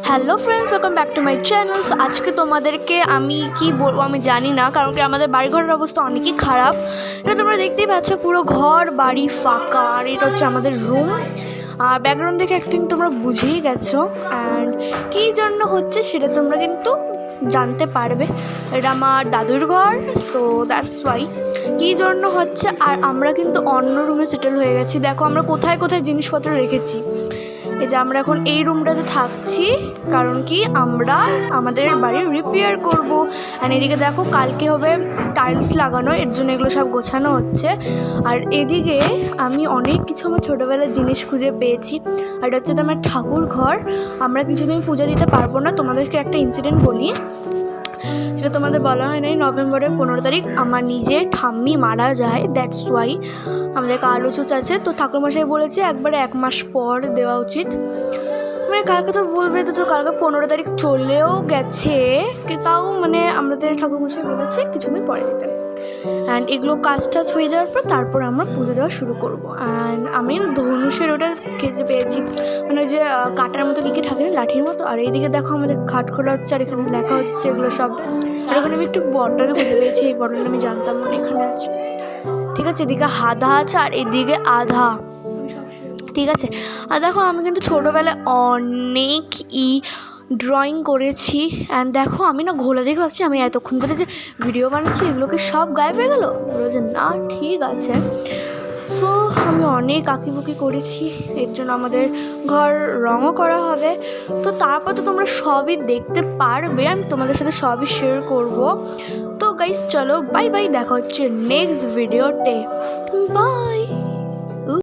Hello friends, welcome back to my channel. আজকে তোমাদেরকে আমি কি বলবো আমি জানি না, কারণ কি আমাদের বাড়িঘরের অবস্থা অনেকই খারাপ। এটা তোমরা দেখতেই পাচ্ছ, পুরো ঘর বাড়ি ফাঁকা, আর এটা হচ্ছে আমাদের রুম। আর ব্যাকগ্রাউন্ড দেখে একদিন তোমরা বুঝেই গেছো, অ্যান্ড কী জন্য হচ্ছে সেটা তোমরা কিন্তু জানতে পারবে। এটা আমার দাদুর ঘর, সো দ্যাটস ওয়াই কী জন্য হচ্ছে। আর আমরা কিন্তু অন্য রুমে সেটেল হয়ে গেছি। দেখো আমরা কোথায় কোথায় জিনিসপত্র রেখেছি। এই যে আমরা এখন এই রুমটাতে থাকছি, কারণ কি আমরা আমাদের বাড়ি রিপেয়ার করব। আর এদিকে দেখো কালকে হবে টাইলস লাগানো, এর জন্য এগুলো সব গোছানো হচ্ছে। আর এদিকে আমি অনেক কিছু আমার ছোটোবেলার জিনিস খুঁজে পেয়েছি। আর এটা হচ্ছে তো আমার ঠাকুর ঘর। আমরা কিছুদিন পূজা দিতে পারবো না। তোমাদেরকে একটা ইনসিডেন্ট বলি, সেটা তোমাদের বলা হয় নাই। নভেম্বরের 15 তারিখ আমার নিজের ঠাম্মি মারা যায়, দ্যাটস ওয়াই আমাদের কালোচুচ আছে। তো ঠাকুরমশাই বলেছে একবারে 1 মাস পর দেওয়া উচিত। মানে কালকে তো বলবে, তো কালকে 15 তারিখ চলেও গেছে, তাও মানে আমাদের ঠাকুরমশাই বলেছে কিছুদিন পরে দিতে। অ্যান্ড এগুলো কাজ টাজ হয়ে যাওয়ার পর তারপর আমরা পুজো দেওয়া শুরু করবো। অ্যান্ড আমি ধনুষের ওটা খেতে পেয়েছি, মানে ওই যে কাটার মতো কী থাকে না, লাঠির মতো। আর এইদিকে দেখো আমাদের খাট খোলা হচ্ছে, আর এখানে লেখা হচ্ছে এগুলো সব। আর ওখানে আমি একটু বটল খুঁজে পেয়েছি, এই বটলটা আমি জানতাম না এখানে আছে। ঠিক আছে, এদিকে আধা আছে আর এদিকে আধা, ঠিক আছে। আর দেখো আমি কিন্তু ছোটোবেলায় অনেক ড্রয়িং করেছি। অ্যান্ড দেখো আমি না ঘোলা দেখে ভাবছি আমি এতক্ষণ ধরে যে ভিডিও বানাচ্ছি এগুলোকে সব গায়েব হয়ে গেলো। বলো যে না, ঠিক আছে। সো আমি অনেক আঁকিবুকি করেছি, এর জন্য আমাদের ঘর রঙও করা হবে। তো তারপর তো তোমরা সবই দেখতে পারবে, আমি তোমাদের সাথে সবই শেয়ার করব। তো গাইস চলো বাই বাই, দেখা হচ্ছে নেক্সট ভিডিওতে। বাই।